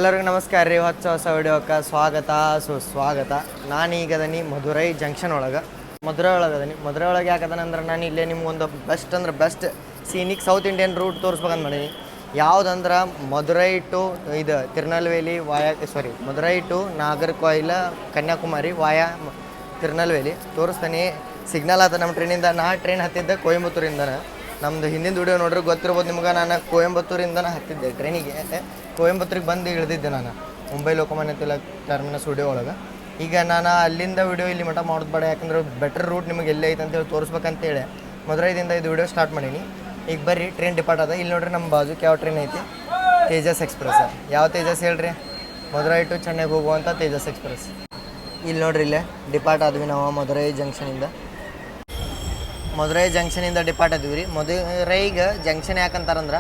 ಎಲ್ಲರಿಗೂ ನಮಸ್ಕಾರ ರೀ. ಹೊಸ ವಿಡಿಯೋಕ್ಕೆ ಸ್ವಾಗತ ಸುಸ್ವಾಗತ. ನಾನೀಗದನಿ ಮಧುರೈ ಜಂಕ್ಷನ್ ಒಳಗೆ ಮಧುರೈ ಒಳಗೆ ಯಾಕದನ ಅಂದ್ರೆ ನಾನು ಇಲ್ಲೇ ನಿಮ್ಗೊಂದು ಬೆಸ್ಟ್ ಅಂದ್ರೆ best scenic south Indian route ತೋರಿಸ್ಬೇಕಂತ ಮಾಡೀನಿ. ಯಾವುದಂದ್ರೆ ಮಧುರೈ ಟು ಇದು ತಿರುನಲ್ವೇಲಿ ಮಧುರೈ ಟು ನಾಗರ್ಕೋಯಿಲ್ ಕನ್ಯಾಕುಮಾರಿ ವಾಯ ತಿರುನಲ್ವೇಲಿ ತೋರಿಸ್ತಾನೆ. ಸಿಗ್ನಲ್ ಆತ ನಮ್ಮ ಟ್ರೈನಿಂದ. ಟ್ರೈನ್ ಹತ್ತಿದ್ದೆ ಕೊಯಂಬತ್ತೂರಿಂದನ. ನಮ್ಮದು ಹಿಂದಿನ ವಿಡಿಯೋ ನೋಡ್ರಿ ಗೊತ್ತಿರ್ಬೋದು ನಿಮ್ಗೆ. ನಾನು ಕೊಯಂಬತ್ತೂರಿಂದನ ಹತ್ತಿದ್ದೆ ಟ್ರೈನಿಗೆ. ಕೊಯಂಬತ್ತೂರಿಗೆ ಬಂದು ಇಳಿದಿದ್ದೆ ನಾನು ಮುಂಬೈ ಲೋಕಮಾನ್ಯ ತಿಲಕ್ ಟರ್ಮಿನಸ್ ವಿಡಿಯೋ ಒಳಗೆ. ಈಗ ನಾನು ಅಲ್ಲಿಂದ ವಿಡಿಯೋ ಇಲ್ಲಿ ಮಟ್ಟ ಮಾಡೋದು ಬೇಡ, ಯಾಕಂದ್ರೆ ಬೆಟರ್ ರೂಟ್ ನಿಮಗೆ ಎಲ್ಲೇ ಐತೆ ಅಂತೇಳಿ ತೋರಿಸ್ಬೇಕಂತೇಳಿ ಮಧುರೈದಿಂದ ಇದು ವಿಡಿಯೋ ಸ್ಟಾರ್ಟ್ ಮಾಡೀನಿ. ಈಗ ಬರ್ರಿ ಟ್ರೈನ್ ಡಿಪಾರ್ಟ್ ಅದ. ಇಲ್ಲಿ ನೋಡ್ರಿ ನಮ್ಮ ಬಾಜುಕ್ಕೆ ಯಾವ ಟ್ರೈನ್ ಐತಿ, ತೇಜಸ್ ಎಕ್ಸ್ಪ್ರೆಸ್. ಯಾವ ತೇಜಸ್ ಹೇಳ್ರಿ? ಮಧುರೈ ಟು ಚೆನ್ನೈಗೆ ಹೋಗುವಂಥ ತೇಜಸ್ ಎಕ್ಸ್ಪ್ರೆಸ್. ಇಲ್ಲಿ ನೋಡ್ರಿ ಇಲ್ಲೇ ಡಿಪಾರ್ಟ್ ಆದ್ವಿ ನಾವು ಮಧುರೈ ಜಂಕ್ಷನಿಂದ ಡಿಪಾರ್ಟ್ ಆದ್ವಿ ರೀ. ಮಧುರೈಗೆ ಜಂಕ್ಷನ್ ಯಾಕಂತಾರಂದ್ರೆ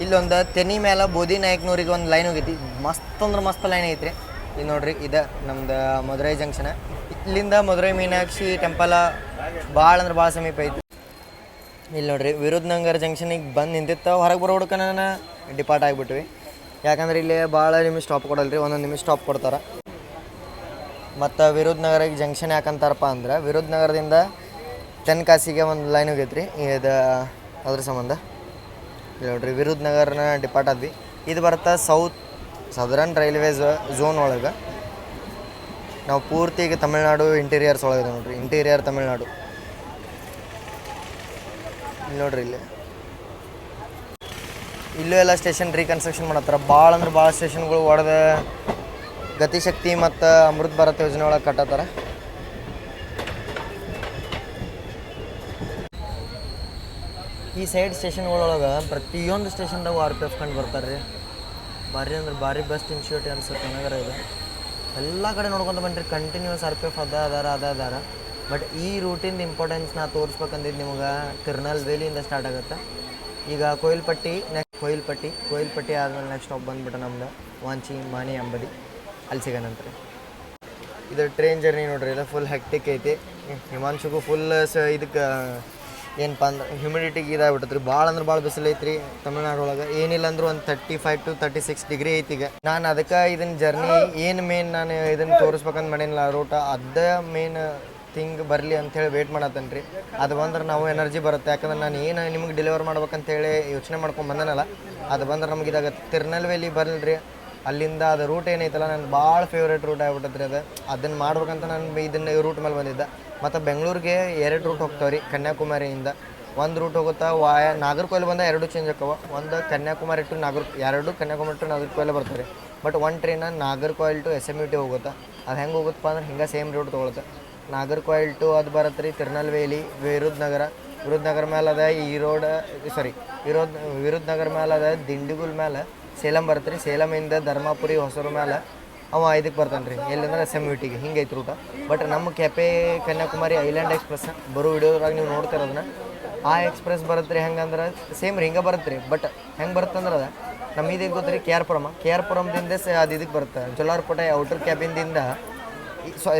ಇಲ್ಲೊಂದು ತೆನಿ ಮೇಲೆ ಬೋದಿ ನಾಯಕನೂರಿಗೆ ಒಂದು ಲೈನ್ ಹೋಗೈತಿ. ಮಸ್ತ್ ಅಂದ್ರೆ ಮಸ್ತ್ ಲೈನ್ ಐತ್ರಿ. ಇದು ನೋಡ್ರಿ, ಇದು ನಮ್ದು ಮಧುರೈ ಜಂಕ್ಷನ್. ಇಲ್ಲಿಂದ ಮಧುರೈ ಮೀನಾಕ್ಷಿ ಟೆಂಪಲ್ ಭಾಳ ಅಂದ್ರೆ ಭಾಳ ಸಮೀಪ ಐತಿ. ಇಲ್ಲಿ ನೋಡ್ರಿ ವಿರುದ್ ನಗರ್ ಜಂಕ್ಷನಿಗೆ ಬಂದು ನಿಂತಿತ್ತು. ಹೊರಗೆ ಬರೋ ಹುಡುಕ ನಾನು ಡಿಪಾರ್ಟ್ ಆಗಿಬಿಟ್ವಿ. ಯಾಕಂದ್ರೆ ಇಲ್ಲಿ ಭಾಳ ನಿಮಿಷ ಸ್ಟಾಪ್ ಕೊಡಲ್ರಿ, ಒಂದೊಂದು ನಿಮಿಷ ಸ್ಟಾಪ್ ಕೊಡ್ತಾರೆ. ಮತ್ತು ವಿರುದ್ ನಗರಿಗೆ ಜಂಕ್ಷನ್ ಯಾಕಂತಾರಪ್ಪ ಅಂದ್ರೆ ವಿರುದ್ ನಗರದಿಂದ ತೆನ್ಕಾಸಿಗೆ ಒಂದು ಲೈನ್ ಹೋಗೈತ್ರಿ. ಇದು ಅದ್ರ ಸಂಬಂಧ ಇಲ್ಲಿ ನೋಡ್ರಿ ವಿರುದ್ ನಗರ್ನ ಡಿಪಾರ್ಟ್ ಆದ್ವಿ. ಇದು ಬರುತ್ತೆ ಸದರ್ನ್ ರೈಲ್ವೇಸ್ ಝೋನ್ ಒಳಗೆ. ನಾವು ಪೂರ್ತಿಗೆ ತಮಿಳ್ನಾಡು ಇಂಟೀರಿಯರ್ಸ್ ಒಳಗಿದೆ ನೋಡ್ರಿ, ಇಂಟೀರಿಯರ್ ತಮಿಳ್ನಾಡು. ಇಲ್ಲಿ ನೋಡ್ರಿ ಇಲ್ಲೂ ಎಲ್ಲ ಸ್ಟೇಷನ್ ರೀಕನ್ಸ್ಟ್ರಕ್ಷನ್ ಮಾಡತ್ತಾರ. ಭಾಳ ಅಂದ್ರೆ ಭಾಳ ಸ್ಟೇಷನ್ಗಳು ಒಡೆದ ಗತಿಶಕ್ತಿ ಮತ್ತು ಅಮೃತ್ ಭಾರತ್ ಯೋಜನೆ ಒಳಗೆ ಕಟ್ಟತ್ತಾರ. ಈ ಸೈಡ್ ಸ್ಟೇಷನ್ಗಳೊಳಗೆ ಪ್ರತಿಯೊಂದು ಸ್ಟೇಷನ್ದಾಗ RPF ಕಂಡು ಬರ್ತಾರೆ ರೀ. ಭಾರಿ ಅಂದ್ರೆ ಭಾರಿ ಬೆಸ್ಟ್ ಇನ್ಸ್ಟಿಟ್ಯೂಟ್ ಅನ್ಸುತ್ತೆ ನನಗರ. ಇದು ಎಲ್ಲ ಕಡೆ ನೋಡ್ಕೊತ ಬನ್ನಿರಿ, ಕಂಟಿನ್ಯೂಸ್ RPF ಅದಾರ. ಬಟ್ ಈ ರೂಟಿಂದ ಇಂಪಾರ್ಟೆನ್ಸ್ ನಾ ತೋರಿಸ್ಬೇಕಂದಿದ್ದು ನಿಮ್ಗೆ ತಿರುನಲ್ವೇಲಿಯಿಂದ ಸ್ಟಾರ್ಟ್ ಆಗುತ್ತೆ. ಈಗ ಕೋಯಿಲ್ಪಟ್ಟಿ ಆದಮೇಲೆ ನೆಕ್ಸ್ಟ್ ಸ್ಟಾಪ್ ಬಂದುಬಿಟ್ಟು ನಮ್ದು ವಾಂಚಿ ಮಾನಿ ಅಂಬದಿ, ಅಲ್ಲಿ ಸಿಗೋಣಂತ್ರಿ. ಇದು ಟ್ರೈನ್ ಜರ್ನಿ ನೋಡ್ರಿ, ಇದು ಫುಲ್ ಹೆಕ್ಟಿಕ್ ಐತಿ. ಹಿಮಾಂಶುಗೂ ಫುಲ್ ಇದಕ್ಕೆ ಏನಪ್ಪ ಅಂದ್ರೆ ಹ್ಯುಮಿಡಿಟಿಗೆ ಇದಾಗ್ಬಿಟ್ಟತ್ರಿ. ಭಾಳ ಅಂದ್ರೆ ಭಾಳ ಬಿಸಿಲು ಐತ್ರಿ ತಮಿಳ್ನಾಡು ಒಳಗೆ. ಏನಿಲ್ಲ ಅಂದ್ರೆ ಒಂದು 35 to 36 ಡಿಗ್ರಿ ಐತಿ. ಈಗ ನಾನು ಅದಕ್ಕೆ ಇದನ್ನು ಜರ್ನಿ ಏನು ಮೇನ್ ನಾನು ಇದನ್ನು ತೋರಿಸ್ಬೇಕಂತ ಮಾಡೀನಿಲ್ಲ ರೂಟ, ಅದೇ ಮೇನ್ ಥಿಂಗ್ ಬರಲಿ ಅಂಥೇಳಿ ವೇಟ್ ಮಾಡತ್ತೇನೆ ರೀ. ಅದು ಬಂದ್ರೆ ನಾವು ಎನರ್ಜಿ ಬರುತ್ತೆ. ಯಾಕಂದ್ರೆ ನಾನು ಏನು ನಿಮ್ಗೆ ಡೆಲಿವರ್ ಮಾಡ್ಬೇಕಂತೇಳಿ ಯೋಚನೆ ಮಾಡ್ಕೊಂಡು ಬಂದನಲ್ಲ, ಅದು ಬಂದ್ರೆ ನಮ್ಗೆ ಇದಾಗತ್ತೆ. ತಿರುನಲ್ವೇಲಿ ಬರಲ್ರಿ, ಅಲ್ಲಿಂದ ಅದು ರೂಟ್ ಏನೈತಲ್ಲ ನನ್ನ ಭಾಳ ಫೇವ್ರೇಟ್ ರೂಟ್ ಆಗ್ಬಿಟ್ಟತ್ರಿ. ಅದನ್ನು ಮಾಡ್ಬೇಕಂತ ನಾನು ಇದನ್ನು ರೂಟ್ ಮೇಲೆ ಬಂದಿದ್ದೆ. ಮತ್ತು ಬೆಂಗಳೂರಿಗೆ 2 ರೂಟ್ ಹೋಗ್ತಾವೆ ರೀ ಕನ್ಯಾಕುಮಾರಿಯಿಂದ. ಒಂದು ರೂಟ್ ಹೋಗುತ್ತಾ ವಾಯ ನಾಗರ್ಕೋಯಿಲ್ ಬಂದ 2 ಚೇಂಜ್ ಆಕ್ಕವ. ಒಂದು ಕನ್ಯಾಕುಮಾರಿ ಟು ಕನ್ಯಾಕುಮಾರಿ ಟು ನಾಗರ್ಕೋಯಿಲ್ ಬರ್ತಾರೆ. ಬಟ್ ಒಂದು ಟ್ರೈನ ನಾಗರ್ಕೋಯಿಲ್ ಟು SMUT ಹೋಗುತ್ತೆ. ಅದು ಹೆಂಗೆ ಹೋಗುತ್ತಪ್ಪ ಅಂದ್ರೆ ಹಿಂಗೆ ಸೇಮ್ ರೂಟ್ ತೊಗೊಳುತ್ತೆ. ನಾಗರ್ಕೋಯಿಲ್ ಟು ಅದು ಬರುತ್ತೆ ರೀ ತಿರುನಲ್ವೇಲಿ, ವಿರುದ್ ನಗರ ಮೇಲೆ ಅದ ವಿರುದ್ ನಗರ ಮೇಲೆ ಅದ ದಿಂಡಿಗುಲ್ ಮೇಲೆ ಸೇಲಂ ಬರುತ್ತೆ ರೀ. ಸೇಲಮಿಂದ ಧರ್ಮಪುರಿ ಹೊಸೂರು ಮೇಲೆ ಅವ ಇದಕ್ಕೆ ಬರ್ತಾನೆ ರೀ, ಎಲ್ಲಿಂದ್ರೆ SMUTಗೆ. ಹಿಂಗೈತೆ ರೂಟ. ಬಟ್ ನಮ್ಮ ಕೆಪೆ ಕನ್ಯಾಕುಮಾರಿ ಐಲ್ಯಾಂಡ್ ಎಕ್ಸ್ಪ್ರೆಸ್ ಬರೋ ವಿಡಿಯೋದ್ರಾಗ ನೀವು ನೋಡ್ತಿರೋದನ್ನ ಆ ಎಕ್ಸ್ಪ್ರೆಸ್ ಬರುತ್ತೆ ರೀ. ಹೆಂಗಂದ್ರೆ ಸೇಮ್ ರೀ ಹಿಂಗೆ ಬರುತ್ತೆ ರೀ. ಬಟ್ ಹೆಂಗೆ ಬರುತ್ತಂದ್ರೆ ಅದು ನಮ್ಮ ಇದಕ್ಕೆ ಗೊತ್ತು ರೀ, KR ಪುರಮ್ದಿಂದ ಅದು ಇದಕ್ಕೆ ಬರುತ್ತೆ ಜೊಲ್ಲಾರ್ಪೇಟೆ ಔಟರ್ ಕ್ಯಾಬಿನ್ದಿಂದ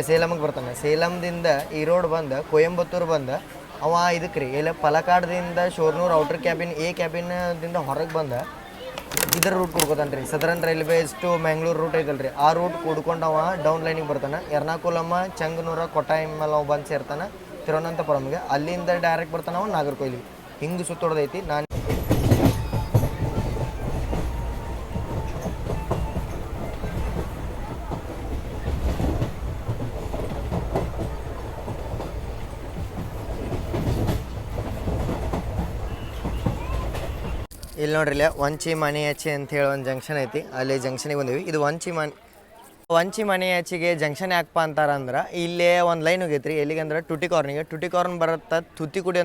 ಸೇಲಮ್ಗೆ ಬರ್ತಾನೆ. ಸೇಲಮ್ದಿಂದ ಈರೋಡ್ ಬಂದು ಕೊಯಂಬತ್ತೂರು ಬಂದು ಅವ ಇದಕ್ಕೆ ರೀ ಪಲಕಾಡ್ದಿಂದ ಶೋರ್ನೂರು ಔಟರ್ ಕ್ಯಾಬಿನ್ ಕ್ಯಾಬಿನ್ದಿಂದ ಹೊರಗೆ ಬಂದು ಇದರ ರೂಟ್ ಕುಡ್ಕೋತಾನೆ ರೀ. Southern railways to Mangalore route ಐತಲ್ರಿ, ಆ ರೂಟ್ ಕುಡ್ಕೊಂಡು ಅವ ಡೌನ್ ಲೈನಿಗೆ ಬರ್ತಾನೆ. ಎರ್ನಾಕುಲಮ್ಮ ಚಂಗನೂರ ಕೊಟ್ಟಾಯಂ ಮೇಲೆ ಅವ ಬಂದು ಸೇರ್ತಾನೆ ತಿರುವನಂತಪುರಂಗೆ. ಅಲ್ಲಿಂದ ಡೈರೆಕ್ಟ್ ಬರ್ತಾನೆ ಅವ ನಾಗರ್ಕೋಯಿಲಿಗೆ. ಹಿಂಗೆ ಸುತ್ತೋಡ್ದೈತಿ. ನಾನು ಇಲ್ಲಿ ನೋಡ್ರಿ, ಇಲ್ಲೇ ವಂಚಿ ಮನೆಯಾಚಿ ಅಂತೇಳಿ ಒಂದು ಜಂಕ್ಷನ್ ಐತಿ. ಅಲ್ಲಿ ಜಂಕ್ಷನಿಗೆ ಬಂದೀವಿ. ಇದು ವಂಚಿ ಮನೆಯಾಚಿಗೆ ಜಂಕ್ಷನ್ ಯಾಕಪ್ಪ ಅಂತಾರಂದ್ರೆ ಇಲ್ಲೇ ಒಂದು ಲೈನ್ ಹೋಗೈತೆ ರೀ. ಎಲ್ಲಿಗಂದ್ರೆ ಟುಟಿಕಾರ್ನ್ ಬರುತ್ತೆ. ತೂತುಕುಡಿ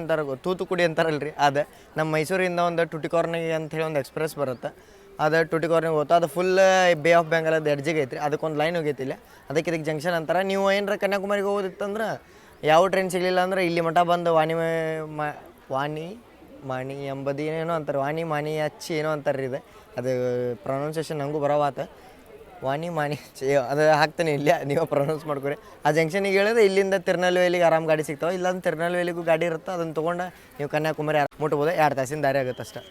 ಅಂತಾರಲ್ರಿ, ಅದು ನಮ್ಮ ಮೈಸೂರಿಂದ ಒಂದು ಟುಟಿಕಾರ್ನಿಗೆ ಅಂಥೇಳಿ ಒಂದು ಎಕ್ಸ್ಪ್ರೆಸ್ ಬರುತ್ತೆ. ಅದು ಟುಟಿಕಾರ್ನಿಗೆ ಹೋಗ್ತಾ ಅದು ಫುಲ್ ಬೇ ಆಫ್ ಬೆಂಗಾಲದ ಎಡ್ಜಿಗೆ ಐತ್ರಿ. ಅದಕ್ಕೊಂದು ಲೈನ್ ಹೋಗೈತಿ ಇಲ್ಲ, ಇದಕ್ಕೆ ಜಂಕ್ಷನ್ ಅಂತಾರೆ. ನೀವು ಏನರ ಕನ್ಯಾಕುಮಾರಿಗೆ ಹೋಗೋದಿತ್ತಂದ್ರೆ ಯಾವ ಟ್ರೈನ್ ಸಿಗಲಿಲ್ಲ ಅಂದ್ರೆ ಇಲ್ಲಿ ಮಠ ಬಂದು ಮಾಣಿ ಎಂಬದಿ ಏನೋ ಅಂತಾರೆ, ಮಾನಿ ಅಚ್ಚಿ ಏನೋ ಅಂತಾರೆ ರೀ. ಅದು ಪ್ರೊನೌನ್ಸಿಯೇಷನ್ ನನಗೂ ಬರೋವಾತ. ಮಾನಿ ಅದು ಹಾಕ್ತಾನೆ ಇಲ್ಲ, ನೀವು ಪ್ರೊನೌನ್ಸ್ ಮಾಡ್ಕೊರಿ. ಆ ಜಂಕ್ಷನಿಗೆ ಹೇಳಿದ್ರೆ ಇಲ್ಲಿಂದ ತಿರುನಲ್ವೇಲಿಗೆ ಆರಾಮ್ ಗಾಡಿ ಸಿಗ್ತಾವೆ. ಇಲ್ಲಾಂದ್ರೆ ತಿರುನಲ್ವೇಲಿಗೂ ಗಾಡಿ ಇರುತ್ತೆ, ಅದನ್ನು ತೊಗೊಂಡು ನೀವು ಕನ್ಯಾಕುಮಾರಿ ಮುಟ್ಬೋದು. 2 ತಾಸಿನ ದಾರಿ ಆಗುತ್ತೆ ಅಷ್ಟೇ.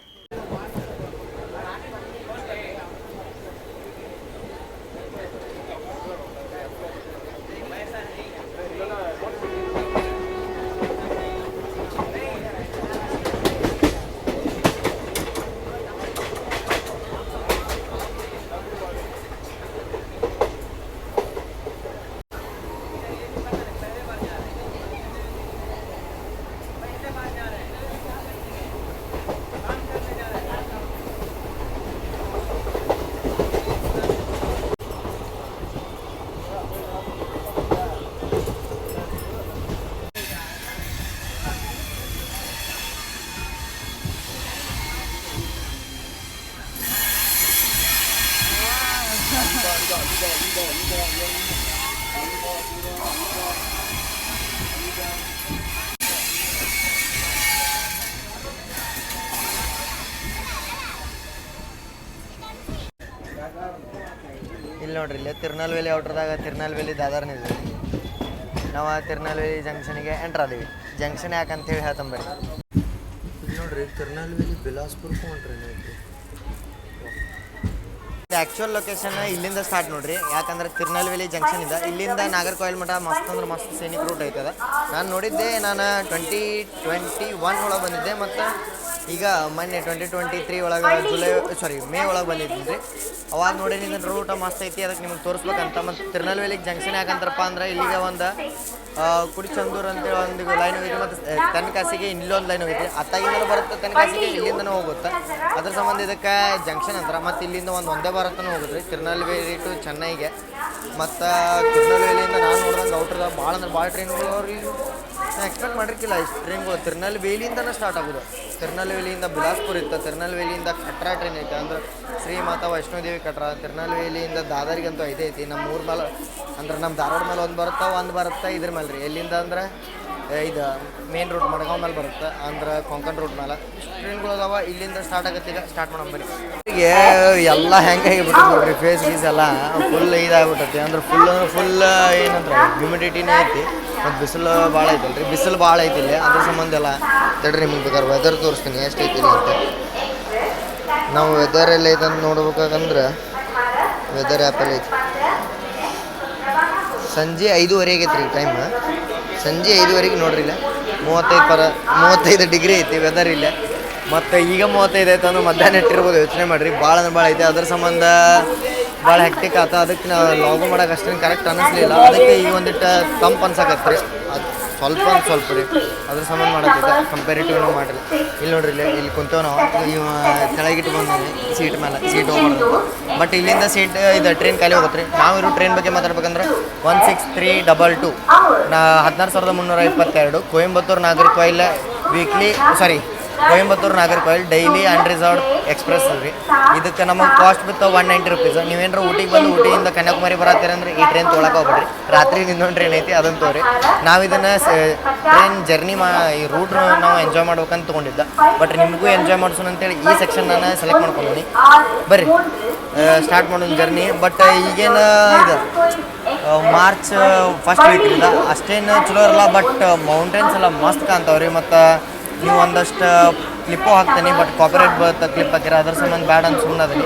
ಇಲ್ಲಿ ನೋಡ್ರಿ ಇಲ್ಲೇ ತಿರುನಲ್ವೇಲಿ ಔಟ್ರದಾಗ ತಿರುನಲ್ವೇಲಿ ದಾದರ್ನ ಇದೆ. ನಾವು ತಿರುನಲ್ವೇಲಿ ಜಂಕ್ಷನ್ಗೆ ಎಂಟ್ರ್ ಆದೀವಿ. ಜಂಕ್ಷನ್ ಯಾಕಂತೇಳಿ ಹೇಳ್ತಂಬರಿ. ಇಲ್ಲಿ ನೋಡ್ರಿ ತಿರುನಲ್ವೇಲಿ ಬಿಲಾಸ್ಪುರ್ಗೂ ಹೊಂಟ್ರಿ ಐತಿ. ಆ್ಯಕ್ಚುಯಲ್ ಲೊಕೇಶನ್ ಇಲ್ಲಿಂದ ಸ್ಟಾರ್ಟ್ ನೋಡ್ರಿ, ಯಾಕಂದ್ರೆ ತಿರುನಲ್ವೇಲಿ ಜಂಕ್ಷನ್ ಇದೆ. ಇಲ್ಲಿಂದ ನಾಗರ್ಕೋಯಿಲ್ ಮಠ ಮಸ್ತ್ ಅಂದ್ರೆ ಮಸ್ತ್ ಸೈನಿಕ್ ರೂಟ್ ಐತದ. ನಾನು ನೋಡಿದ್ದೆ, ನಾನು 2021 ಒಳಗೆ ಬಂದಿದ್ದೆ, ಮತ್ತು ಈಗ ಮೊನ್ನೆ 2023 ಒಳಗೆ ಮೇ ಒಳಗೆ ಬಂದಿದ್ದೀನಿ ರೀ. ಅವಾಗ ನೋಡಿ ನಿನ್ನ ರೂಟ ಮಸ್ತ್ ಐತಿ, ಅದಕ್ಕೆ ನಿಮ್ಗೆ ತೋರಿಸ್ಬೇಕಂತ. ಮತ್ತು ತಿರುನಲ್ವೇಲಿಗೆ ಜಂಕ್ಷನ್ ಯಾಕಂತಾರಪ್ಪ ಅಂದ್ರೆ ಇಲ್ಲಿಗೆ ಒಂದು ಕುಡಿಚಂದೂರು ಅಂತೇಳಿ ಒಂದು ಲೈನ್ ಹೋಗಿದ್ರಿ, ಮತ್ತು ತೆನ್ಕಾಸಿಗೆ ಇಲ್ಲೊಂದು ಲೈನ್ ಹೋಗಿದ್ರಿ. ಅತ್ತಾಗಿಂದಲೂ ಬರುತ್ತೆ ತೆನ್ಕಾಸಿಗೆ, ಇಲ್ಲಿಂದನೂ ಹೋಗುತ್ತೆ. ಅದ್ರ ಸಂಬಂಧ ಇದಕ್ಕೆ ಜಂಕ್ಷನ್ ಅಂತಾರೆ. ಮತ್ತು ಇಲ್ಲಿಂದ ಒಂದೇ ಭಾರತನೂ ಹೋಗುತ್ತೆ ತಿರುನಲ್ವೇಲಿ ಟು ಚೆನ್ನೈಗೆ. ಮತ್ತು ತಿರುನಲ್ವೇಲಿಯಿಂದ ನಾನು ನೋಡಿದಂಗೆ ಔಟ್ರದಾಗ ಭಾಳ ಅಂದ್ರೆ ಭಾಳ ಟ್ರೈನ್ಗಳು ಅವ್ರಿಗೆ ನಾನು ಎಕ್ಸ್ಪೆಕ್ಟ್ ಮಾಡಿರ್ಕಿಲ್ಲ. ಇಷ್ಟು ಟ್ರೈನ್ಗಳು ತಿರುನಲ್ವೇಲಿಯಿಂದನೇ ಸ್ಟಾರ್ಟ್ ಆಗೋದು. ತಿರುನಲ್ವೇಲಿಯಿಂದ ಬಿಲಾಸ್ಪುರ್ ಇತ್ತು, ತಿರುನಲ್ವೇಲಿಯಿಂದ ಕಟ್ರಾ ಟ್ರೈನ್ ಐತೆ, ಅಂದ್ರೆ ಶ್ರೀ ಮಾತಾ ವೈಷ್ಣೋದೇವಿ ಕಟ್ರಾ. ತಿರುನಲ್ವೇಲಿಯಿಂದ ದಾದರಿಗಂತೂ ಐತೆ ನಮ್ಮ ಊರ ಮೇಲೆ, ಅಂದ್ರೆ ನಮ್ಮ ಧಾರವಾಡ ಮೇಲೆ ಒಂದು ಬರುತ್ತೆ ಇದ್ರ ಮೇಲೆ ರೀ. ಎಲ್ಲಿಂದ ಅಂದ್ರೆ ಇದು ಮೇನ್ ರೂಟ್ ಮಡ್ಗಾಂವ್ ಮೇಲೆ ಬರುತ್ತೆ, ಅಂದ್ರೆ ಕೊಂಕಣ್ ರೂಟ್ ಮೇಲೆ. ಇಷ್ಟು ಟ್ರೈನ್ಗಳು ಅದಾವ. ಇಲ್ಲಿಂದ ಸ್ಟಾರ್ಟ್ ಆಗುತ್ತೆ. ಈಗ ಸ್ಟಾರ್ಟ್ ಮಾಡೋಣ ಬರೀ. ಹೀಗೆ ಎಲ್ಲ ಹೆಂಗಾಗಿಬಿಟ್ಟು ನೋಡ್ರಿ, ಫೇಸ್ ಗೀಸ್ ಎಲ್ಲ ಫುಲ್ ಇದಾಗ್ಬಿಟ್ಟೈತಿ. ಅಂದ್ರೆ ಫುಲ್ ಏನಂದ್ರೆ ಹ್ಯೂಮಿಡಿಟಿನೇ ಐತಿ, ಮತ್ತು ಬಿಸಿಲು ಭಾಳ ಐತಲ್ಲ ರೀ. ಬಿಸಿಲು ಭಾಳ ಐತಿ ಇಲ್ಲಿ, ಅದ್ರ ಸಂಬಂಧ ಎಲ್ಲ ತಡ್ರಿ ನಿಮ್ಗೆ ಬೇಕಾದ್ರೆ ವೆದರ್ ತೋರಿಸ್ತೀನಿ ಎಷ್ಟು ಐತಿ ಅಂತ. ನಾವು ವೆದರ್ ಎಲ್ಲ ಐತೆ ಅಂತ ನೋಡ್ಬೇಕಂದ್ರೆ ವೆದರ್ ಆ್ಯಪಲ್ಲಿ ಐತಿ. ಸಂಜೆ 5:30 ಆಗೈತೆ ರೀ ಟೈಮ್. ಸಂಜೆ 5:30 ನೋಡ್ರಿ ಇಲ್ಲ 35 ಡಿಗ್ರಿ ಐತಿ ವೆದರ್ ಇಲ್ಲೇ. ಮತ್ತು ಈಗ 35 ಐತೆ ಅಂದ್ರೆ ಮಧ್ಯಾಹ್ನ ಇಟ್ಟಿರ್ಬೋದು. ಯೋಚನೆ ಮಾಡಿರಿ, ಭಾಳ ಅಂದ್ರೆ ಭಾಳ ಐತೆ. ಅದ್ರ ಸಂಬಂಧ ಭಾಳ ಹೆಕ್ಟಿಕ್ ಆತ. ಅದಕ್ಕೆ ನಾವು ಲಾಗು ಮಾಡೋಕೆ ಅಷ್ಟೇನು ಕರೆಕ್ಟ್ ಅನ್ನಿಸ್ಲಿಲ್ಲ. ಅದಕ್ಕೆ ಈಗ ಒಂದಿಟ್ಟು ತಂಪು ಅನ್ಸಕತ್ತೆ ರೀ. ಅದು ಸ್ವಲ್ಪ ರೀ, ಅದ್ರ ಸಂಬಂಧ ಮಾಡತ್ತೈತೆ. ಕಂಪೇರಿಟಿವ್ ನಾವು ಮಾಡಿರಿ. ಇಲ್ಲಿ ನೋಡ್ರಿ ಇಲ್ಲಿ ಕುಂತೇವೆ ನಾವು. ಇವ ಕೆಳಗಿಟ್ಟು ಬಂದೀವಿ ಸೀಟ್ ಮೇಲೆ, ಸೀಟ್ ಹೋಗ್ಬಾರ್ದು. ಬಟ್ ಇಲ್ಲಿಂದ ಸೀಟ್ ಇದು ಟ್ರೈನ್ ಖಾಲಿ ಹೋಗುತ್ತೆ ರೀ. ನಾವಿರೋ ಟ್ರೈನ್ ಬಗ್ಗೆ ಮಾತಾಡ್ಬೇಕಂದ್ರೆ 16322 16,322 Coimbatore Nagercoil Coimbatore Nagercoil daily unreserved express ರೀ. ಇದಕ್ಕೆ ನಮಗೆ ಕಾಸ್ಟ್ ಬಿತ್ತು 190 ರೂಪೀಸ್. ನೀವೇನಾರು ಊಟಿಗೆ ಬಂದು ಊಟಿಯಿಂದ ಕನ್ಯಾಕುಮಾರಿ ಬರತ್ತೀರ ಅಂದ್ರೆ ಈ ಟ್ರೈನ್ ತೊಗೊಳಕ್ಕೆ ಹೋಗ್ಬೇಡ್ರಿ. ರಾತ್ರಿ ನಿಂದೊಂದು ಟ್ರೈನ್ ಐತಿ, ಅದನ್ನು ತೋರಿ. ನಾವು ಇದನ್ನು ಟ್ರೈನ್ ಜರ್ನಿ ಈ ರೂಟ್ ನಾವು ಎಂಜಾಯ್ ಮಾಡ್ಬೇಕಂತ ತೊಗೊಂಡಿದ್ದ. ಬಟ್ ನಿಮಗೂ ಎಂಜಾಯ್ ಮಾಡಿಸೋಣ ಅಂತೇಳಿ ಈ ಸೆಕ್ಷನ್ ನಾನು ಸೆಲೆಕ್ಟ್ ಮಾಡ್ಕೊಂಡಿ. ಬರ್ರಿ ಸ್ಟಾರ್ಟ್ ಮಾಡೋಣ ಜರ್ನಿ. ಬಟ್ ಈಗೇನು ಇದು ಮಾರ್ಚ್ ಫಸ್ಟ್ ವೀಕ್ರಿಂದ ಅಷ್ಟೇನು ಚಲೋ ಇರಲ್ಲ. ಬಟ್ ಮೌಂಟೇನ್ಸ್ ಎಲ್ಲ ಮಸ್ತ್ ಕಾಣ್ತಾವ್ರಿ. ಮತ್ತು ನೀವು ಒಂದಷ್ಟು ಕ್ಲಿಪ್ಪು ಹಾಕ್ತೀನಿ, ಬಟ್ ಕಾಪಿರೈಟ್ ಬರುತ್ತೆ ಕ್ಲಿಪ್ ಹಾಕಿರ. ಅದ್ರ ಸಂಬಂಧ ಬ್ಯಾಡ್ ಅಂತ ಸುಮ್ಮನೆ ಅದೀನಿ.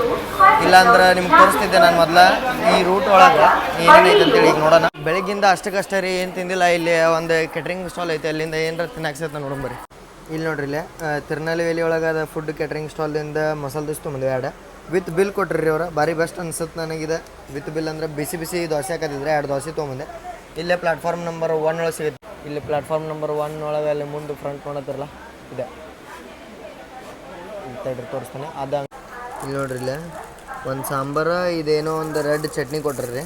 ಇಲ್ಲಾಂದ್ರೆ ನಿಮ್ಗೆ ತೋರಿಸ್ತಿದ್ದೆ ನಾನು ಮೊದಲು ಈ ರೂಟ್ ಒಳಗೆ ಏನೇನೈತೆ ಅಂತೇಳಿ. ಈಗ ನೋಡೋಣ. ಬೆಳಗ್ಗಿಂದ ಅಷ್ಟಕ್ಕಷ್ಟೇ ರೀ, ಏನು ತಿಂದಿಲ್ಲ. ಇಲ್ಲಿ ಒಂದು ಕೆಟ್ರಿಂಗ್ ಸ್ಟಾಲ್ ಐತೆ, ಅಲ್ಲಿಂದ ಏನಾರ ತಿನ್ನಾಕ್ಸೈತೆ ನೋಡಂಬರಿ. ಇಲ್ಲಿ ನೋಡ್ರಿ ಇಲ್ಲೇ ತಿರುನಲ್ವೇಲಿ ಒಳಗೆ ಅದು ಫುಡ್ ಕೆಟ್ರಿಂಗ್ ಸ್ಟಾಲ್ದಿಂದ ಮಸಾಲೆ ದೋಸೆ ತೊಗೊಂಡು ಎರಡು ವಿತ್ ಬಿಲ್ ಕೊಟ್ರಿ ಅವ್ರು. ಭಾರಿ ಬೆಸ್ಟ್ ಅನ್ಸುತ್ತೆ ನನಗಿದೆ. ವಿತ್ ಬಿಲ್ ಅಂದರೆ ಬಿಸಿ ದೋಸೆ ಹಾಕದಿದ್ರೆ 2 ದೋಸೆ ತೊಗೊಂಬಂದೆ. ಇಲ್ಲೇ ಪ್ಲಾಟ್ಫಾರ್ಮ್ ನಂಬರ್ 1 ಒಳಗೆ ಸಿಗುತ್ತೆ. ಇಲ್ಲಿ ಪ್ಲಾಟ್ಫಾರ್ಮ್ ನಂಬರ್ 1 ಒಳಗೆ ಅಲ್ಲಿ ಮುಂದೆ ಫ್ರಂಟ್ ನೋಡತ್ತಿರಲ್ಲ ಇದೆ, ತಡ್ರಿ ತೋರಿಸ್ತಾನೆ ಅದ. ಇಲ್ಲಿ ನೋಡ್ರಿ ಇಲ್ಲೇ ಒಂದು ಸಾಂಬಾರು, ಇದೇನೋ ಒಂದು ರೆಡ್ ಚಟ್ನಿ ಕೊಟ್ರಿ.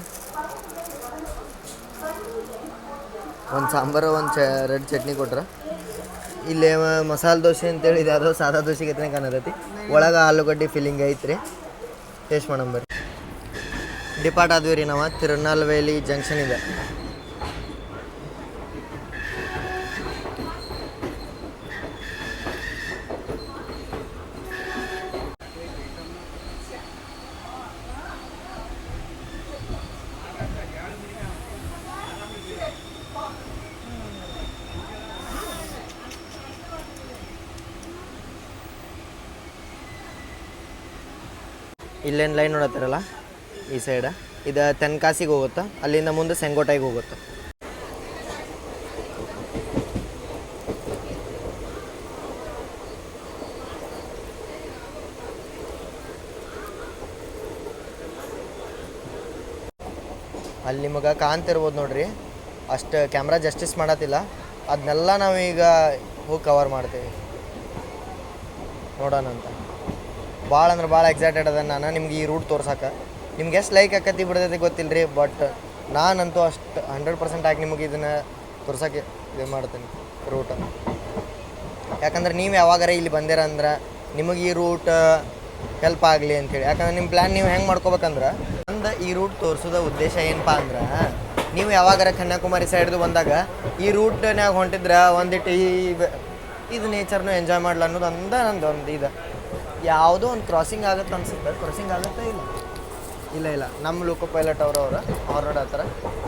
ಒಂದು ಸಾಂಬಾರು, ಒಂದು ರೆಡ್ ಚಟ್ನಿ ಕೊಟ್ರ. ಇಲ್ಲೇ ಮಸಾಲೆ ದೋಸೆ ಅಂತೇಳಿ ಇದು ಯಾವುದೋ ಸಾದಾ ದೋಸೆಗೆ ಎತ್ತನೆ ಕಾಣತೈತಿ. ಒಳಗೆ ಆಲೂಗಡ್ಡೆ ಫಿಲ್ಲಿಂಗ್ ಐತ್ರಿ. ಟೇಸ್ಟ್ ಮಾಡಂಬರಿ. ಡಿಪಾರ್ಟ್ ಆದ್ವಿ ರೀ ನಾವು. ತಿರುನಲ್ವೇಲಿ ಜಂಕ್ಷನ್ ಇದೆ. ಇಲ್ಲೇನು ಲೈನ್ ನೋಡತ್ತಿರಲ್ಲ ಈ ಸೈಡ, ಇದು ತೆನ್ಕಾಸಿಗೆ ಹೋಗುತ್ತೆ. ಅಲ್ಲಿಂದ ಮುಂದೆ ಸೆಂಗೋಟೈಗೆ ಹೋಗುತ್ತೆ. ಅಲ್ಲಿ ನಿಮಗೆ ಕಾಣ್ತಿರ್ಬೋದು ನೋಡ್ರಿ, ಅಷ್ಟು ಕ್ಯಾಮ್ರಾ ಜಸ್ಟಿಸ್ ಮಾಡತ್ತಿಲ್ಲ. ಅದನ್ನೆಲ್ಲ ನಾವೀಗ ಹೋಗಿ ಕವರ್ ಮಾಡ್ತೀವಿ, ನೋಡೋಣ ಅಂತ. ಭಾಳ ಅಂದ್ರೆ ಭಾಳ ಎಕ್ಸೈಟೆಡ್ ಅದ ನಾನು ನಿಮ್ಗೆ ಈ ರೂಟ್ ತೋರ್ಸಕ್ಕೆ. ನಿಮ್ಗೆ ಎಷ್ಟು ಲೈಕ್ ಆಕತಿ ಬಿಡ್ತೈತಿ ಗೊತ್ತಿಲ್ಲ ರೀ. ಬಟ್ ನಾನಂತೂ ಅಷ್ಟು 100% ಆಗಿ ನಿಮಗೆ ಇದನ್ನು ತೋರ್ಸೋಕ್ಕೆ ಇದು ಮಾಡ್ತೀನಿ ರೂಟ್. ಯಾಕಂದ್ರೆ ನೀವು ಯಾವಾಗಾರ ಇಲ್ಲಿ ಬಂದಿರ ಅಂದ್ರೆ ನಿಮಗೆ ಈ ರೂಟ್ ಹೆಲ್ಪ್ ಆಗಲಿ ಅಂಥೇಳಿ. ಯಾಕಂದ್ರೆ ನಿಮ್ಮ ಪ್ಲ್ಯಾನ್ ನೀವು ಹೆಂಗೆ ಮಾಡ್ಕೋಬೇಕಂದ್ರೆ ನಂದು ಈ ರೂಟ್ ತೋರಿಸೋದ ಉದ್ದೇಶ ಏನಪ್ಪ ಅಂದ್ರೆ ನೀವು ಯಾವಾಗಾರ ಕನ್ಯಾಕುಮಾರಿ ಸೈಡ್ದು ಬಂದಾಗ ಈ ರೂಟ್ನ್ಯಾಗ ಹೊಂಟಿದ್ರೆ ಒಂದಿಟ್ಟು ಇದು ನೇಚರ್ನು ಎಂಜಾಯ್ ಮಾಡ್ಲ ಅನ್ನೋದು ನಂದು ಒಂದು ಇದು ಯಾವುದೋ ಒಂದು ಕ್ರಾಸಿಂಗ್ ಆಗುತ್ತೆ ಅನ್ಸುತ್ತೆ. ಕ್ರಾಸಿಂಗ್ ಆಗುತ್ತೆ ಇಲ್ಲ ನಮ್ಮ ಲೋಕೋ ಪೈಲಟ್ ಅವ್ರು ನೋಡತ್ತಾರ.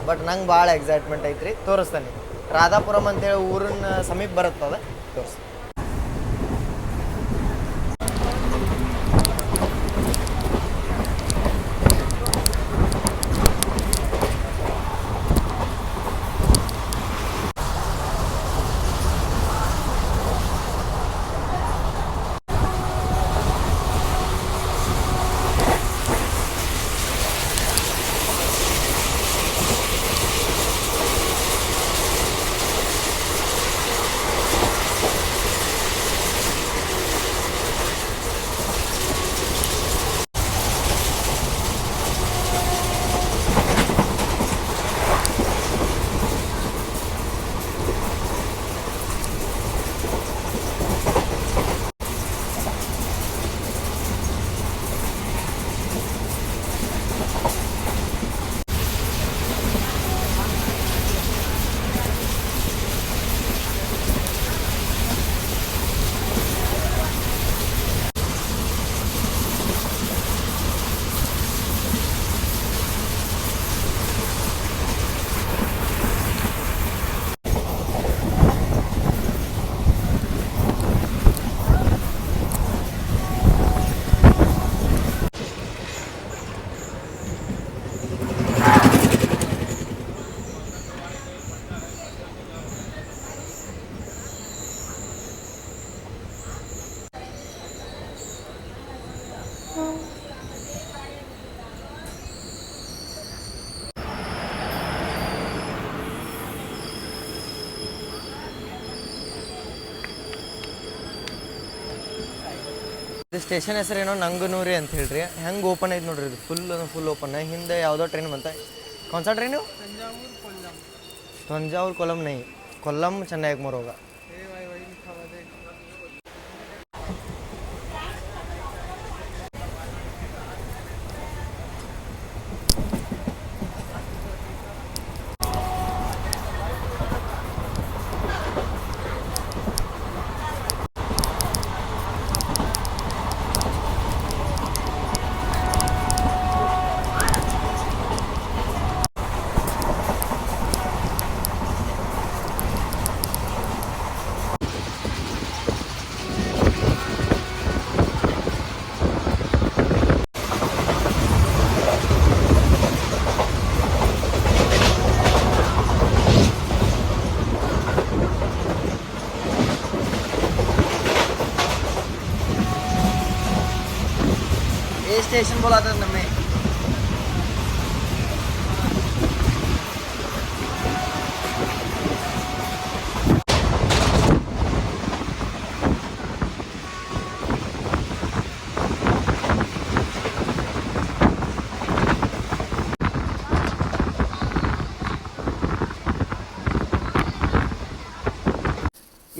ಬಟ್ ನಂಗೆ ಭಾಳ ಎಕ್ಸೈಟ್ಮೆಂಟ್ ಐತ್ರಿ, ತೋರಿಸ್ತಾನೆ. ರಾಧಾಪುರಂ ಅಂತೇಳಿ ಊರಿನ ಸಮೀಪ ಬರುತ್ತದ, ತೋರಿಸ್ತೀನಿ. ಇದು ಸ್ಟೇಷನ್ ಹೆಸರೇನೋ ನಂಗನೂರಿ ಅಂತ ಹೇಳ್ರಿ. ಹೆಂಗೆ ಓಪನ್ ಐತೆ ನೋಡ್ರಿ, ಇದು ಫುಲ್ ಓಪನ್. ಹಿಂದೆ ಯಾವುದೋ ಟ್ರೈನ್ ಬಂತ. ಕೌನ್ಸಾ ಟ್ರೈನ್ ತಂಜಾವೂರು ಕೊಲ್ಲಂ ನೈ, ಕೊಲ್ಲಂ ಚೆನ್ನೈಗೆ ಹೋಗ. स्टेशन बोला था हमें.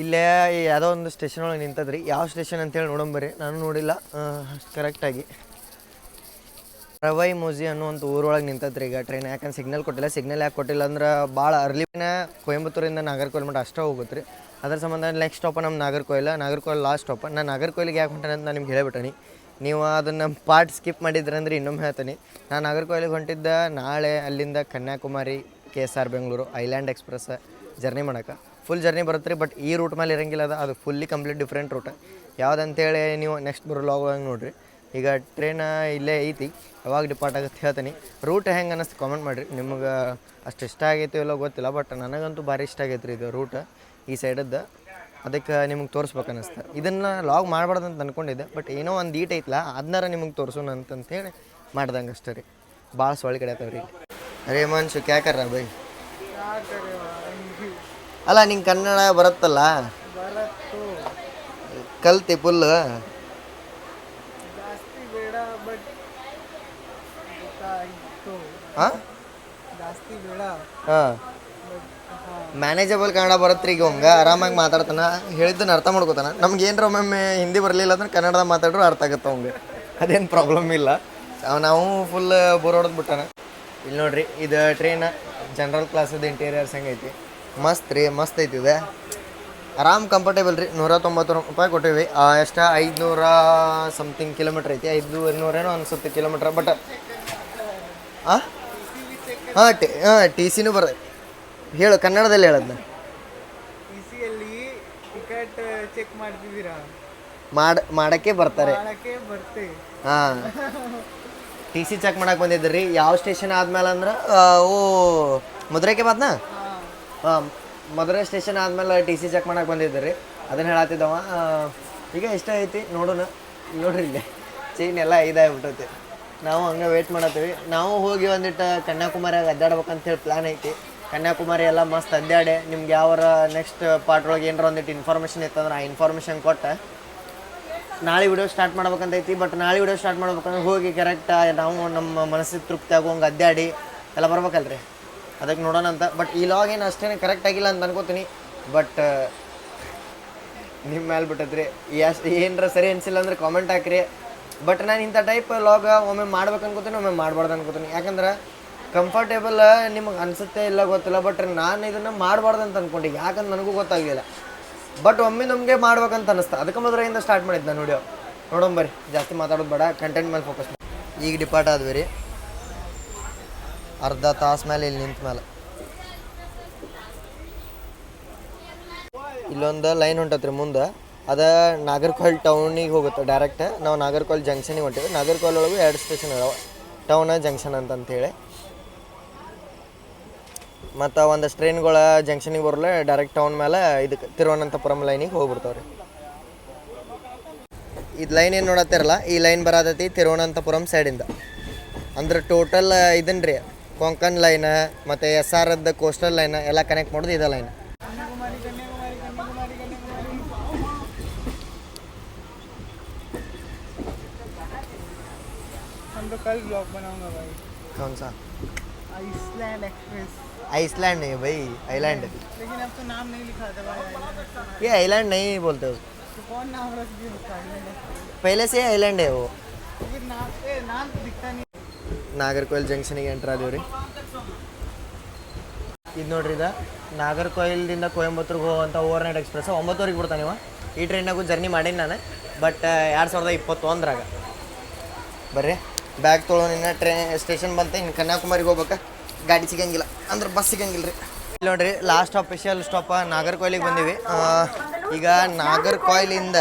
ಇಲ್ಲೇ ಯಾವುದೋ ಒಂದು ಸ್ಟೇಷನ್ ಒಳಗೆ ನಿಂತದ್ರಿ. ಯಾವ ಸ್ಟೇಷನ್ ಅಂತೇಳಿ ನೋಡಂಬರಿ, ನಾನು ನೋಡಿಲ್ಲ ಕರೆಕ್ಟಾಗಿ. ರವೈ ಮೋಜಿ ಅನ್ನುವಂಥ ಊರೊಳಗೆ ನಿಂತದ್ರಿ ಈಗ ಟ್ರೈನ್. ಯಾಕಂದ್ರೆ ಸಿಗ್ನಲ್ ಕೊಟ್ಟಿಲ್ಲ. ಸಿಗ್ನಲ್ ಯಾಕೆ ಕೊಟ್ಟಿಲ್ಲ ಅಂದ್ರೆ ಭಾಳ ಅರ್ಲಿನ ಕೊಯಂಬತ್ತೂರಿಂದ ನಾಗರ್ಕೋಯಿಲ್ ಮಟ್ಟ ಅಷ್ಟೇ ಹೋಗುತ್ತೆ ರೀ. ಅದ್ರ ಸಂಬಂಧ ನೆಕ್ಸ್ಟ್ ಸ್ಟಾಪ ನಮ್ಮ ನಾಗರ್ಕೋಯಿಲ್ ಲಾಸ್ಟ್ ಸ್ಟಾಪ. ನಾನು ನಾಗರ್ಕೋಯಿಲಿಗೆ ಯಾಕೆ ಹೊಂಟೇನೆ ಅಂತ ನಾನು ನಿಮ್ಗೆ ಹೇಳಿಬಿಟ್ಟನಿ. ನೀವು ಅದನ್ನು ಪಾರ್ಟ್ ಸ್ಕಿಪ್ ಮಾಡಿದ್ರಿ ಅಂದ್ರೆ ಇನ್ನೊಮ್ಮೆ ಹೇಳ್ತೀನಿ. ನಾನು ನಾಗರ್ಕೋಯಿಲಿಗೆ ಹೊಂಟಿದ್ದ ನಾಳೆ ಅಲ್ಲಿಂದ Kanyakumari KSR Bengaluru island express journey ಮಾಡೋಕೆ ಫುಲ್ ಜರ್ನಿ ಬರುತ್ತೆ ರೀ. ಬಟ್ ಈ ರೂಟ್ ಮೇಲೆ ಇರಂಗಿಲ್ಲ, ಅದು ಫುಲ್ಲಿ ಕಂಪ್ಲೀಟ್ ಡಿಫ್ರೆಂಟ್ ರೂಟ್. ಯಾವುದಂತೇಳಿ ನೀವು ನೆಕ್ಸ್ಟ್ ಬರೋ ಲಾಗ್ ಒಳಗೆ ನೋಡಿರಿ. ಈಗ ಟ್ರೈನ್ ಇಲ್ಲೇ ಐತಿ, ಯಾವಾಗ ಡಿಪಾರ್ಟ್ ಆಗುತ್ತೆ ಹೇಳ್ತೀನಿ. ರೂಟ್ ಹೆಂಗೆ ಅನ್ನಿಸ್ತು ಕಾಮೆಂಟ್ ಮಾಡಿರಿ. ನಿಮ್ಗೆ ಅಷ್ಟು ಇಷ್ಟ ಆಗೈತಿ ಇಲ್ಲೋ ಗೊತ್ತಿಲ್ಲ, ಬಟ್ ನನಗಂತೂ ಭಾರಿ ಇಷ್ಟ ಆಗೈತೆ ರೀ ಇದು ರೂಟ್ ಈ ಸೈಡದ್ದು. ಅದಕ್ಕೆ ನಿಮಗೆ ತೋರಿಸ್ಬೇಕು ಅನ್ನಿಸ್ತು. ಇದನ್ನು ಲಾಗ್ ಮಾಡಬಾರ್ದು ಅಂತ ಅಂದ್ಕೊಂಡಿದ್ದೆ, ಬಟ್ ಏನೋ ಒಂದು ಈಟ್ ಐತಲ್ಲ ಅದನ್ನಾರ ನಿಮಗೆ ತೋರಿಸೋಣ ಅಂತಂತೇಳಿ ಮಾಡ್ದಂಗೆ ಅಷ್ಟೇ ರೀ. ಭಾಳ ಸೊಳ್ಳೆ ಕಡೆ ಆತವ ರೀ. ಅರೇ ಮನ್ಸು ಕ್ಯಾಕರ ಬೈ. ಅಲ್ಲ ನಿಂಗೆ ಕನ್ನಡ ಬರುತ್ತಲ್ಲ, ಕಲ್ತಿ ಫುಲ್. ಹಾಂ ಮ್ಯಾನೇಜಬಲ್ ಕನ್ನಡ ಬರುತ್ತೆ ಈಗ. ಹಂಗೆ ಆರಾಮಾಗಿ ಮಾತಾಡ್ತಾನೆ, ಹೇಳಿದ್ದನ್ನು ಅರ್ಥ ಮಾಡ್ಕೋತಾನೆ. ನಮ್ಗೆ ಏನರ ಒಮ್ಮೊಮ್ಮೆ ಹಿಂದಿ ಬರಲಿಲ್ಲ ಅಂದ್ರೆ ಕನ್ನಡದಾಗ ಮಾತಾಡ್ರು ಅರ್ಥ ಆಗುತ್ತೆ ಅವಂಗೆ, ಅದೇನು ಪ್ರಾಬ್ಲಮ್ ಇಲ್ಲ. ನಾವು ಫುಲ್ ಬೋರ್ ಹೊಡೆದು ಬಿಟ್ಟಾನ. ಇಲ್ಲಿ ನೋಡ್ರಿ ಇದು ಟ್ರೈನ್ ಜನರಲ್ ಕ್ಲಾಸದ ಇಂಟೀರಿಯರ್ಸ್ ಹೆಂಗೈತಿ, ಮಸ್ತ್ ರೀ, ಮಸ್ತ್ ಐತಿ ಇದೆ. ಆರಾಮ್ ಕಂಫರ್ಟೇಬಲ್ ರೀ. 190 ರೂಪಾಯಿ ಕೊಟ್ಟಿವಿ. ಎಷ್ಟು 500 ಸಮಥಿಂಗ್ ಕಿಲೋಮೀಟ್ರ್ ಐತಿ, 500 ಅನ್ಸುತ್ತೆ ಕಿಲೋಮೀಟ್ರ್. ಬಟ್ ಹಾಂ ಟಿ ಸಿನೂ ಬರ ಹೇಳು, ಕನ್ನಡದಲ್ಲಿ ಹೇಳದ್ನ. ಟಿಕೆಟ್ ಚೆಕ್ ಮಾಡ್ತಿದ್ದೀರಾ? ಮಾಡೋಕ್ಕೆ ಬರ್ತಾರೆ. ಹಾಂ, ಟಿ ಸಿ ಚೆಕ್ ಮಾಡಕ್ಕೆ ಬಂದಿದ್ದೆ ರೀ. ಯಾವ ಸ್ಟೇಷನ್ ಆದ್ಮೇಲೆ ಅಂದ್ರೆ ಓ ಮಧುರೈಗೆ ಬಾದ್ನ. ಹಾಂ, ಮಧುರೈ ಸ್ಟೇಷನ್ ಆದಮೇಲೆ ಟಿ ಸಿ ಚೆಕ್ ಮಾಡಕ್ಕೆ ಬಂದಿದ್ದೆ ರೀ. ಅದನ್ನು ಹೇಳತ್ತಿದ್ದವ. ಈಗ ಇಷ್ಟ ಐತಿ ನೋಡೋಣ. ನೋಡ್ರಿ ಇಲ್ಲಿ ಚೈನ್ ಎಲ್ಲ ಇದಾಗ್ಬಿಟ್ಟೈತಿ. ನಾವು ಹಂಗೆ ವೇಟ್ ಮಾಡತ್ತೀವಿ. ನಾವು ಹೋಗಿ ಒಂದಿಟ್ಟು ಕನ್ಯಾಕುಮಾರಿಯಾಗ ಅಡ್ಡಾಡ್ಬೇಕಂತೇಳಿ ಪ್ಲ್ಯಾನ್ ಐತಿ. ಕನ್ಯಾಕುಮಾರಿ ಎಲ್ಲ ಮಸ್ತ್ ಅಡ್ಡಾಡಿ ನಿಮ್ಗೆ ಯಾವಾರ ನೆಕ್ಸ್ಟ್ ಪಾರ್ಟ್ ಒಳಗೆ ಏನಾರ ಒಂದಿಟ್ಟು ಇನ್ಫಾರ್ಮೇಷನ್ ಇತ್ತಂದ್ರೆ ಆ ಇನ್ಫಾರ್ಮೇಷನ್ ಕೊಟ್ಟು ನಾಳೆ ವಿಡಿಯೋ ಸ್ಟಾರ್ಟ್ ಮಾಡ್ಬೇಕಂತೈತಿ. ಬಟ್ ನಾಳೆ ವಿಡಿಯೋ ಸ್ಟಾರ್ಟ್ ಮಾಡ್ಬೇಕಂದ್ರೆ ಹೋಗಿ ಕರೆಕ್ಟ್ ನಾವು ನಮ್ಮ ಮನಸ್ಸಿಗೆ ತೃಪ್ತಿ ಆಗೋಂಗೆ ಅಡ್ಡಾಡಿ ಎಲ್ಲ ಬರ್ಬೇಕಲ್ರಿ. ಅದಕ್ಕೆ ನೋಡೋಣ ಅಂತ. ಬಟ್ ಈ ಲಾಗ್ ಏನು ಅಷ್ಟೇ ಕರೆಕ್ಟ್ ಆಗಿಲ್ಲ ಅಂತ ಅನ್ಕೋತೀನಿ. ಬಟ್ ನಿಮ್ಮ ಮೇಲೆ ಬಿಟ್ಟದ್ರಿ. ಏನರ ಸರಿ ಅನಿಸಿಲ್ಲ ಅಂದ್ರೆ ಕಾಮೆಂಟ್ ಹಾಕಿರಿ. ಬಟ್ ನಾನು ಇಂಥ ಟೈಪ್ ಲಾಗ ಒಮ್ಮೆ ಮಾಡ್ಬೇಕು ಅನ್ಕೋತೀನಿ, ಒಮ್ಮೆ ಮಾಡಬಾರ್ದು ಅನ್ಕೋತೀನಿ. ಯಾಕಂದ್ರೆ ಕಂಫರ್ಟೇಬಲ್ ನಿಮಗೆ ಅನಿಸುತ್ತೆ ಇಲ್ಲ ಗೊತ್ತಿಲ್ಲ. ಬಟ್ ನಾನು ಇದನ್ನು ಮಾಡಬಾರ್ದು ಅಂತ ಅಂದ್ಕೊಂಡು, ಯಾಕಂದ್ರೆ ನನಗೂ ಗೊತ್ತಾಗಲಿಲ್ಲ. ಬಟ್ ಒಮ್ಮೆ ನಮಗೆ ಮಾಡ್ಬೇಕಂತ ಅನ್ನಿಸ್ತಾ, ಅದಕ್ಕೆ ಮದುವೆಯಿಂದ ಸ್ಟಾರ್ಟ್ ಮಾಡಿದ್ದು ನಾನು ವಿಡಿಯೋ. ನೋಡೋಂಬರಿ, ಜಾಸ್ತಿ ಮಾತಾಡೋದು ಬೇಡ, ಕಂಟೆಂಟ್ ಮೇಲೆ ಫೋಕಸ್ ಮಾಡಿ. ಈಗ ಡಿಪಾರ್ಟ್ ಆದ್ವಿ ರೀ. ಅರ್ಧ ತಾಸು ಮೇಲೆ ಇಲ್ಲಿ ನಿಂತ ಮೇಲೆ ಇಲ್ಲೊಂದು ಲೈನ್ ಹೊಂಟತ್ರಿ ಮುಂದೆ. ಅದು ನಾಗರ್ಕೋಯಿಲ್ ಟೌನಿಗೆ ಹೋಗುತ್ತೆ ಡೈರೆಕ್ಟ್. ನಾವು ನಾಗರ್ಕೋಯಿಲ್ ಜಂಕ್ಷನಿಗೆ ಹೊಂಟೀವಿ. ನಾಗರ್ಕೋಯಿಲ್ ಒಳಗೂ 2 ಸ್ಟೇಷನ್ ಇದಾವೆ, ಟೌನ ಜಂಕ್ಷನ್ ಅಂತಂತೇಳಿ. ಮತ್ತು ಒಂದಷ್ಟು ಟ್ರೈನ್ಗಳ ಜಂಕ್ಷನಿಗೆ ಬರಲೆ ಡೈರೆಕ್ಟ್ ಟೌನ್ ಮೇಲೆ ಇದಕ್ಕೆ ತಿರುವನಂತಪುರಂ ಲೈನಿಗೆ ಹೋಗ್ಬಿಡ್ತಾವೆ ರೀ. ಇದು ಲೈನ್ ಏನು ನೋಡತ್ತಿರಲ್ಲ, ಈ ಲೈನ್ ಬರತೈತಿ ತಿರುವನಂತಪುರಂ ಸೈಡಿಂದ. ಅಂದ್ರೆ ಟೋಟಲ್ ಇದನ್ನು ರೀ ಕೊಂಕಣ್ ಲೈನ್ ಮತ್ತು SR ಕೋಸ್ಟಲ್ ಲೈನ್ ಎಲ್ಲ ಕನೆಕ್ಟ್ ಮಾಡೋದು ಇದೆ ಲೈನ್. कल ब्लॉग बनाऊंगा भाई। कौन सा? Iceland express. आइसलैंड नहीं भाई, आइलैंड। लेकिन अब तो नाम नहीं लिखा था भाई। ये आइलैंड नहीं बोलते उसको। तो कौन नाम रख दिया उसका? आइलैंड पहले से आइलैंड है वो। लेकिन नाम तो दिखता नहीं। ನಾಗರ್ಕೋಯಿಲ್ ಜಂಕ್ಷನಿಗೆ ಎಂಟ್ರ್ ಆದೀವಿ ರೀ. ಇದು ನೋಡ್ರಿ, ಇದು ನಾಗರ್ಕೋಯಿಲ್ದಿಂದ ಕೊಯಂಬತ್ತೂರಿಗೆ ಹೋಗುವಂಥ ಓವರ್ನೈಟ್ ಎಕ್ಸ್ಪ್ರೆಸ್. 9 ಬಿಡ್ತಾನೆ ನೀವು. ಈ ಟ್ರೈನಾಗೂ ಜರ್ನಿ ಮಾಡೀನಿ ನಾನು. ಬಟ್ 2021 ಬರ್ರಿ ಬ್ಯಾಗ್ ತೊಗೊಳೋನಿನ್ನ ಸ್ಟೇಷನ್ ಬಂತ. ಇನ್ನು ಕನ್ಯಾಕುಮಾರಿಗೆ ಹೋಗ್ಬೇಕಾ, ಗಾಡಿ ಸಿಗಂಗಿಲ್ಲ ಅಂದ್ರೆ ಬಸ್ ಸಿಗಂಗಿಲ್ಲ ರೀ. ಇಲ್ಲಿ ನೋಡ್ರಿ, ಲಾಸ್ಟ್ ಅಫಿಷಿಯಲ್ ಸ್ಟಾಪ್ ನಾಗರ್ಕೋಯಿಲಿಗೆ ಬಂದೀವಿ. ಈಗ ನಾಗರ್ಕೋಯಿಲಿಂದ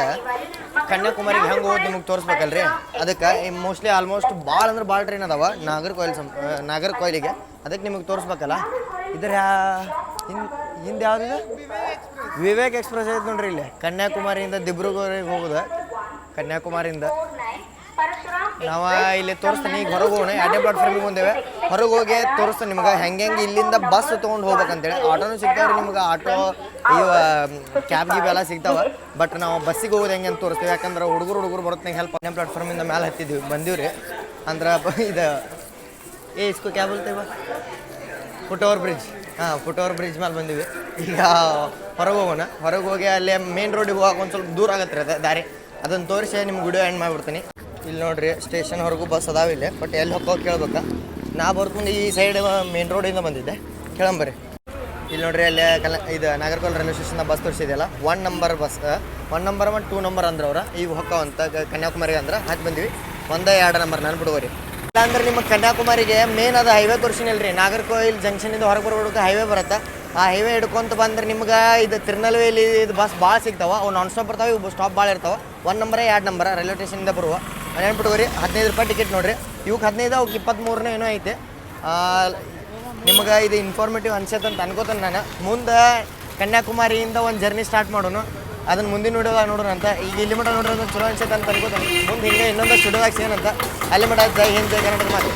ಕನ್ಯಾಕುಮಾರಿಗೆ ಹೆಂಗೆ ಹೋಗೋದು ನಿಮಗೆ ತೋರಿಸ್ಬೇಕಲ್ರಿ. ಅದಕ್ಕೆ ಮೋಸ್ಟ್ಲಿ ಆಲ್ಮೋಸ್ಟ್ ಭಾಳ ಅಂದ್ರೆ ಭಾಳ ಟ್ರೈನ್ ಅದಾವ ನಾಗರ್ಕೋಯಿಲಿಗೆ. ಅದಕ್ಕೆ ನಿಮಗೆ ತೋರಿಸ್ಬೇಕಲ್ಲ. ಇದ್ರ ಹಿಂದೆ ಯಾವುದಿದೆ? ವಿವೇಕ್ ಎಕ್ಸ್ಪ್ರೆಸ್ ಐತೆ ನೋಡ್ರಿ. ಇಲ್ಲಿ ಕನ್ಯಾಕುಮಾರಿಯಿಂದ ದಿಬ್ರುಗಢಗೆ ಹೋಗೋದು. ಕನ್ಯಾಕುಮಾರಿಯಿಂದ ನಾವು ಇಲ್ಲಿ ತೋರಿಸ್ತೀನಿ. ಈಗ ಹೊರಗೆ ಹೋಗೋಣ, 2 ಪ್ಲಾಟ್ಫಾರ್ಮಿಗೆ ಬಂದೇವೆ. ಹೊರಗೆ ಹೋಗಿ ತೋರಿಸ್ತಾನೆ ನಿಮ್ಗೆ ಹೆಂಗೆ ಇಲ್ಲಿಂದ ಬಸ್ ತೊಗೊಂಡು ಹೋಗ್ಬೇಕಂತೇಳಿ. ಆಟೋನು ಸಿಗ್ತಾವೆ ರೀ ನಿಮ್ಗೆ, ಆಟೋ ಇವು ಕ್ಯಾಬ್ ಗೀಬ್ ಎಲ್ಲ ಸಿಗ್ತಾವೆ. ಬಟ್ ನಾವು ಬಸ್ಸಿಗೆ ಹೋಗೋದು ಹೆಂಗೆ ಅಂತ ತೋರಿಸ್ತೀವಿ. ಯಾಕಂದ್ರೆ ಹುಡುಗರು ಬರುತ್ತೆ ಹೆಲ್ಪ್. 2 ಪ್ಲಾಟ್ಫಾರ್ಮಿಂದ ಮೇಲೆ ಹತ್ತಿದ್ದೀವಿ, ಬಂದೀವಿ ರೀ. ಅಂದ್ರೆ ಇದು ಇಸ್ಕೋ ಕ್ಯಾಬ್ ಬಲ್ತೇವ ಫುಟ್ ಓವರ್ ಬ್ರಿಡ್ಜ್. ಹಾಂ, ಫುಟ್ ಓವರ್ ಬ್ರಿಡ್ಜ್ ಮೇಲೆ ಬಂದೀವಿ. ಈಗ ಹೊರಗೆ ಹೋಗೋಣ. ಹೊರಗೆ ಹೋಗಿ ಅಲ್ಲಿ ಮೇನ್ ರೋಡಿಗೆ ಹೋಗಕ್ಕೆ ಒಂದು ಸ್ವಲ್ಪ ದೂರ ಆಗತ್ತೆ ರೀ ಅದು ದಾರಿ. ಅದನ್ನು ತೋರಿಸಿ ನಿಮ್ಗೆ ವಿಡಿಯೋ ಎಂಡ್ ಮಾಡಿಬಿಡ್ತೀನಿ. ಇಲ್ಲಿ ನೋಡ್ರಿ, ಸ್ಟೇಷನ್ ಹೊರಗೂ ಬಸ್ ಅದಾವೆ ಇಲ್ಲಿ. ಬಟ್ ಎಲ್ಲಿ ಹೋಗೋಕೆ ಕೇಳ್ಬೇಕಾ. ನಾ ಬರ್ಕೊಂಡು ಈ ಸೈಡ್ ಮೇನ್ ರೋಡಿಂದ ಬಂದಿದ್ದೆ. ಕೇಳಂಬರಿ. ಇಲ್ಲಿ ನೋಡ್ರಿ, ಅಲ್ಲಿ ಇದು ನಾಗರ್ಕೋಯಿಲ್ ರೈಲ್ವೆ ಸ್ಟೇಷನ್ ಬಸ್ ತೋರಿಸಿದೆಯಲ್ಲ, 1 ನಂಬರ್ ಬಸ್. 1 ನಂಬರ್ 2 ನಂಬರ್ ಅಂದ್ರೆ ಅವ್ರ ಈಗ ಹೊಕ್ಕವಂತ ಕನ್ಯಾಕುಮಾರಿಗೆ ಅಂದ್ರೆ ಹತ್ತು ಬಂದಿವಿ. 1, 2 ನಂಬರ್ ನಾನು ಬಿಡುವರಿ. ಇಲ್ಲ ಅಂದ್ರೆ ನಿಮ್ಮ ಕನ್ಯಾಕುಮಾರಿಗೆ ಮೇನ್ ಅದು ಹೈವೇ ತೋರಿಸಿನಿಲ್ಲ ರೀ. ನಾಗರ್ಕೋಯಿಲ್ ಜಂಕ್ಷನಿಂದ ಹೊರಗೆ ಬರ್ಬಿಡೋಕೆ ಹೈವೇ ಬರುತ್ತೆ. ಆ ಹೈವೇ ಹಿಡ್ಕೊಂತ ಬಂದ್ರೆ ನಿಮ್ಗೆ ಇದು ತಿರುನಲ್ವೇಲಿ ಇದು ಬಸ್ ಭಾಳ ಸಿಗ್ತಾವೆ. ಅವು ನಾನ್ ಸ್ಟಾಪ್ ಬರ್ತಾವೆ, ಇವು ಸ್ಟಾಪ್ ಭಾಳ ಇರ್ತಾವೆ. 1 ನಂಬರ್ 2 ನಂಬರ್ ರೈಲ್ವೆ ಸ್ಟೇಷನಿಂದ ಬರುವ. ನೆನ್ಬಿಟ್ಕೋರಿ, 15 ರೂಪಾಯಿ ಟಿಕೆಟ್ ನೋಡಿರಿ. ಇವಕ್ಕೆ 15, ಅವಕ್ಕೆ 23 ಏನೋ ಐತೆ. ನಿಮಗೆ ಇದು ಇನ್ಫಾರ್ಮೇಟಿವ್ ಅನ್ಸತ್ತೆ ಅಂತ ಅನ್ಕೋತಾನೆ ನಾನು. ಮುಂದೆ ಕನ್ಯಾಕುಮಾರಿಯಿಂದ ಒಂದು ಜರ್ನಿ ಸ್ಟಾರ್ಟ್ ಮಾಡೋಣ. ಅದನ್ನು ಮುಂದಿನ ವಿಡಿಯೋದಾಗ ನೋಡೋಣ ಅಂತ. ಈಗ ಇಲ್ಲಿ ಮಟ್ಟ ನೋಡ್ರಿ ಚಲೋ ಅನ್ಸತ್ತೆ ಅಂತ ಅನ್ಕೋತಾನೆ. ಮುಂದೆ ಹಿಂಗೆ ಇನ್ನೊಂದಷ್ಟು ವಿಡಿಯೋದಾಗ ಸಿಗೋಣಂತ. ಅಲ್ಲಿ ಮಟ್ಟ ಜೈ ಹಿಂದ್, ಜೈ ಕರ್ನಾಟಕ ಮಾತು.